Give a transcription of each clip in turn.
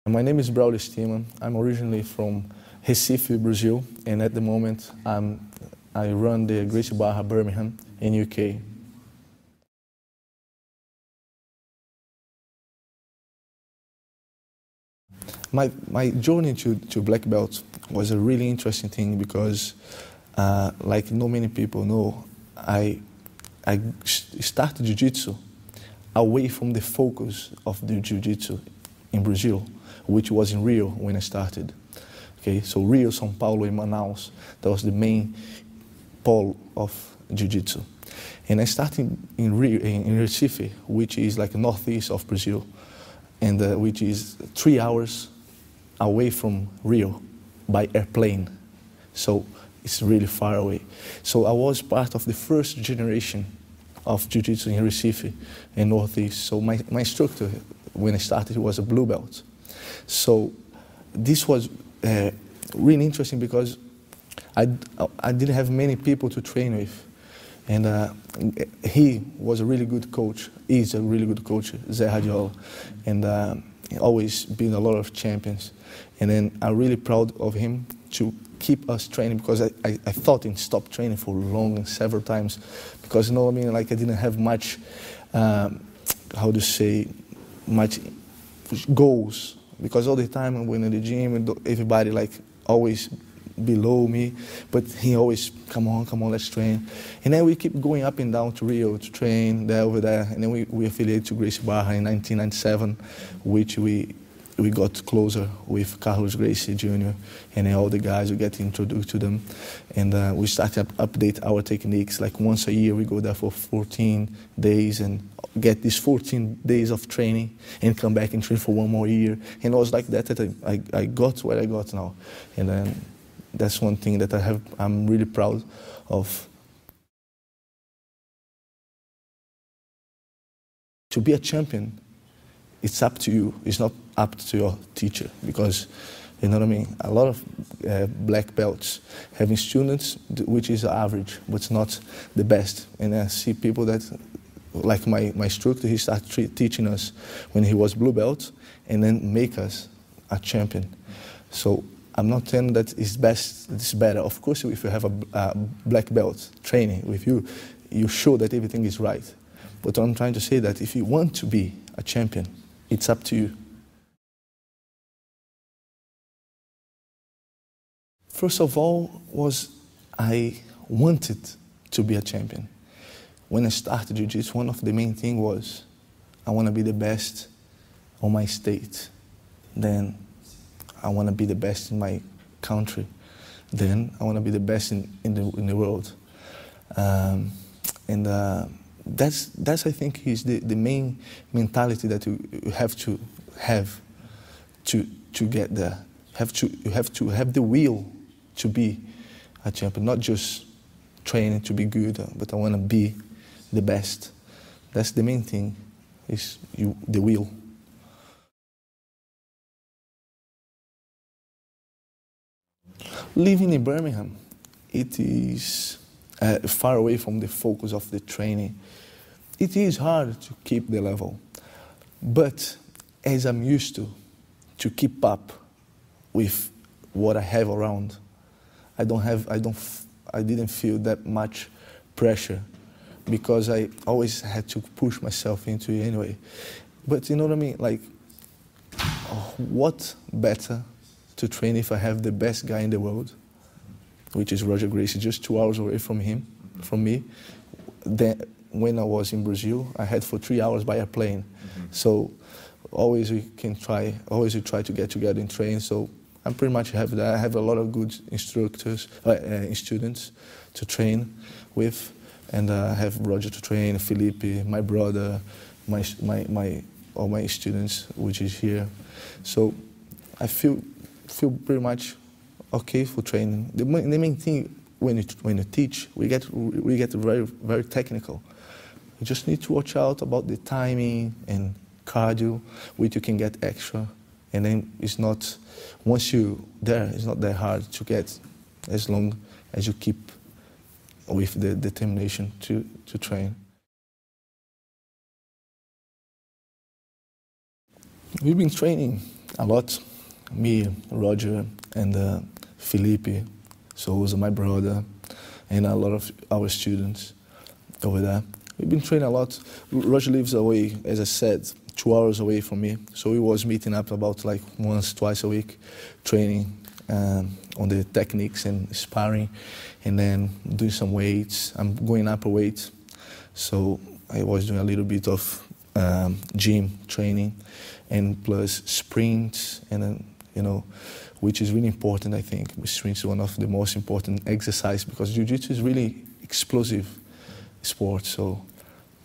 My name is Braulio Estima. I'm originally from Recife, Brazil, and at the moment I run the Gracie Barra Birmingham in UK. My journey to black belt was a really interesting thing because, like not many people know, I started jiu-jitsu away from the focus of the jiu-jitsu in Brazil, which was in Rio when I started. Okay, so Rio, São Paulo, and Manaus, that was the main pole of jiu-jitsu. And I started in Rio, in Recife, which is like northeast of Brazil, and which is 3 hours away from Rio by airplane. So it's really far away. So I was part of the first generation of jiu-jitsu in Recife and northeast. So my instructor, when I started, was a blue belt. So this was really interesting because I didn't have many people to train with. And he was a really good coach. He's a really good coach, Zé Radiola. And always been a lot of champions. And then I'm really proud of him to keep us training because I thought he stopped training for long and several times because, you know what I mean, like I didn't have much, how to say, much goals. Because all the time I went in the gym and everybody like always below me, but he always, come on, let's train. And then we keep going up and down to Rio to train there, over there. And then we affiliated to Gracie Barra in 1997, which we got closer with Carlos Gracie Jr. and all the guys, we get introduced to them. And we started to update our techniques. Like once a year we go there for 14 days and get these 14 days of training and come back and train for one more year. And it was like that I got where I got now. And then that's one thing that I'm really proud of. To be a champion, it's up to you. It's not up to your teacher because, you know what I mean? A lot of black belts having students, which is average, but it's not the best. And I see people that, like my instructor, he started teaching us when he was blue belt and then make us a champion. So I'm not saying that it's best, it's better. Of course, if you have a black belt training with you, you show that everything is right. But I'm trying to say that if you want to be a champion, it's up to you. First of all, I wanted to be a champion. When I started jiu-jitsu, one of the main things was I want to be the best on my state. Then I want to be the best in my country. Then I want to be the best in the world. That's I think is the main mentality that you have to get there. You have to have the will to be a champion, not just training to be good, but I want to be the best. That's the main thing, is the will. Living in Birmingham, it is far away from the focus of the training. It is hard to keep the level, but as I'm used to keep up with what I have around, I didn't feel that much pressure because I always had to push myself into it anyway. But you know what I mean? Like, what better to train if I have the best guy in the world, which is Roger Gracie, just 2 hours away from me. Then when I was in Brazil, I had for 3 hours by airplane. So always we try to get together and train. So I pretty much have that. I have a lot of good instructors, students to train with, and I have Roger to train, Felipe, my brother, all my students, which is here. So I feel pretty much okay for training. The main thing when you teach, we get very, very technical. You just need to watch out about the timing and cardio, which you can get extra. And then it's not, once you're there, it's not that hard to get as long as you keep with the determination to train. We've been training a lot. Me, Roger, and Felipe, so who's my brother, and a lot of our students over there. We've been training a lot. Roger lives away, as I said, 2 hours away from me, so we was meeting up about like once, twice a week, training on the techniques and sparring, and then doing some weights. I'm going up a weight, so I was doing a little bit of gym training, and plus sprints, and then, you know, which is really important, I think. Sprints is one of the most important exercise because jiu-jitsu is really explosive sport. So,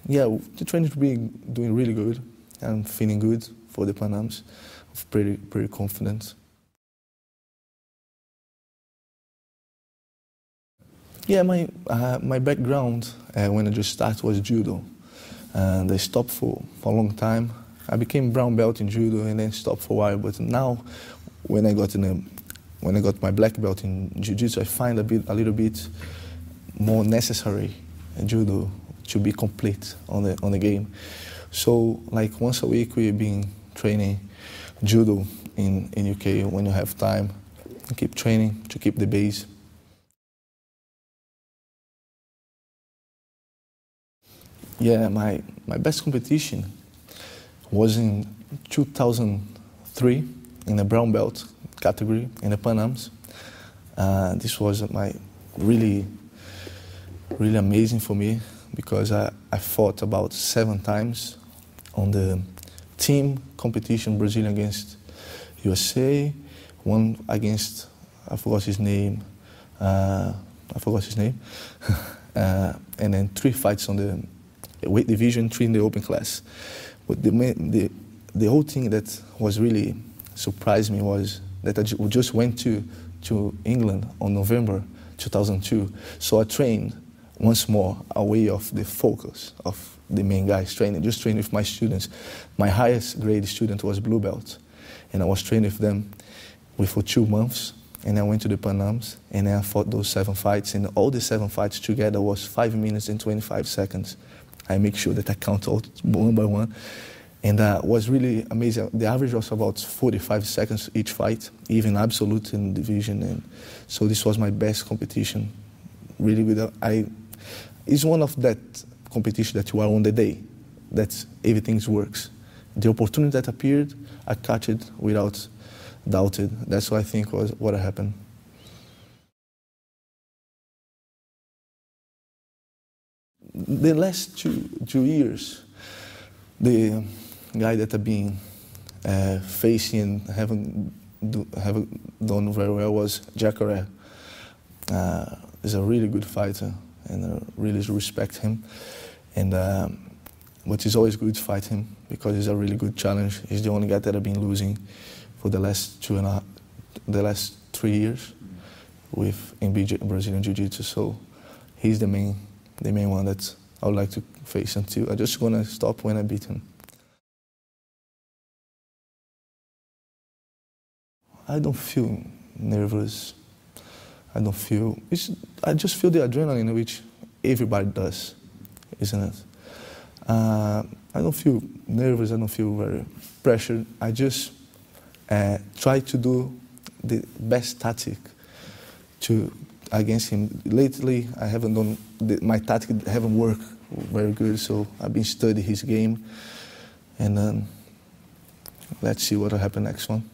yeah, the training to be doing really good. I'm feeling good for the Panams. I'm pretty confident. Yeah, my background when I just started was judo, and I stopped for a long time. I became brown belt in judo and then stopped for a while. But now, when I got my black belt in jiu-jitsu, I find a little bit more necessary in judo to be complete on the game. So, like once a week, we've been training judo in UK when you have time. You keep training to keep the base. Yeah, my best competition was in 2003 in the brown belt category in the Panams. This was really amazing for me because I fought about 7 times on the team competition, Brazilian against USA, one against, I forgot his name, and then 3 fights on the weight division, 3 in the open class. But the whole thing that was really surprised me was that I just went to England on November 2002. So I trained once more away of the focus of the main guys training, just training with my students. My highest grade student was blue belt, and I was training with them for 2 months. And I went to the Panams, and then I fought those 7 fights, and all the 7 fights together was 5 minutes and 25 seconds. I make sure that I count all one by one. And was really amazing. The average was about 45 seconds each fight, even absolute in division. And so this was my best competition. Really good. It's one of that competition that you are on the day, that everything works. The opportunity that appeared, I catch it without doubted. That's what I think was what happened. The last two years, the guy that I've been facing and haven't done very well was Jacare. He's a really good fighter, and I really respect him. And but it's always good to fight him because he's a really good challenge. He's the only guy that I've been losing for the last 3 years in Brazilian Jiu-Jitsu. So he's the main one that I would like to face until I just gonna stop when I beat him. I don't feel nervous. I just feel the adrenaline, which everybody does, isn't it? I don't feel nervous. I don't feel very pressured. I just try to do the best tactic against him. Lately, I haven't done my tactic haven't worked very good, so I've been studying his game, and then let's see what will happen next one.